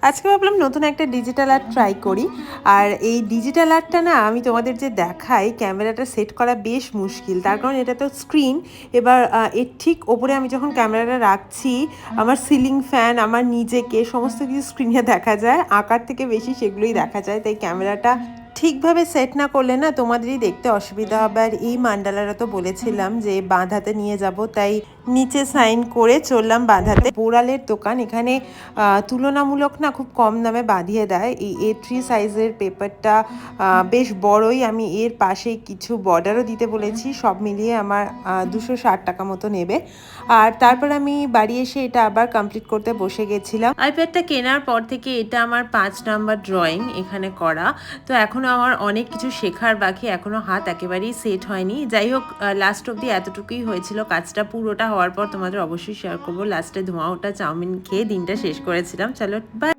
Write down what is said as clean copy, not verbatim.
আজকে ভাবলাম নতুন একটা ডিজিটাল আর্ট ট্রাই করি। আর এই ডিজিটাল আর্টটা না আমি তোমাদের যে দেখাই, ক্যামেরাটা সেট করা বেশ মুশকিল। তার কারণ এটা তো স্ক্রিন। এবার এর ঠিক ওপরে আমি যখন ক্যামেরাটা রাখছি, আমার সিলিং ফ্যান, আমার নিজেকে সমস্ত কিছু স্ক্রিনে দেখা যায়। আঁকার থেকে বেশি সেগুলোই দেখা যায়। তাই ক্যামেরাটা ঠিকভাবে সেট না করলে না তোমাদেরই দেখতে অসুবিধা হবে। আর এই মান্ডালাটা তো বলেছিলাম যে বাঁধাতে নিয়ে যাব, তাই নিচে সাইন করে চললাম বাঁধাতে। বোড়ালের দোকান, এখানে তুলনামূলক না খুব কম দামে বাঁধিয়ে দেয়। এই A3 সাইজের পেপারটা বেশ বড়ই। আমি এর পাশেই কিছু বর্ডারও দিতে বলেছি। সব মিলিয়ে আমার 260 টাকা মতো নেবে। আর তারপর আমি বাড়ি এসে এটা আবার কমপ্লিট করতে বসে গেছিলাম। আইপ্যাডটা কেনার পর থেকে এটা আমার 5 নাম্বার ড্রয়িং এখানে করা। তো এখনও আমার অনেক কিছু শেখার বাকি, এখনও হাত একেবারেই সেট হয়নি। যাই হোক, লাস্ট অবধি এতটুকুই হয়েছিল। কাজটা পুরোটা হওয়ার পর তোমাদের অবশ্যই শেয়ার করবো। লাস্টে ধোঁয়া ওটা চাউমিন খেয়ে দিনটা শেষ করেছিলাম। চলো বাই।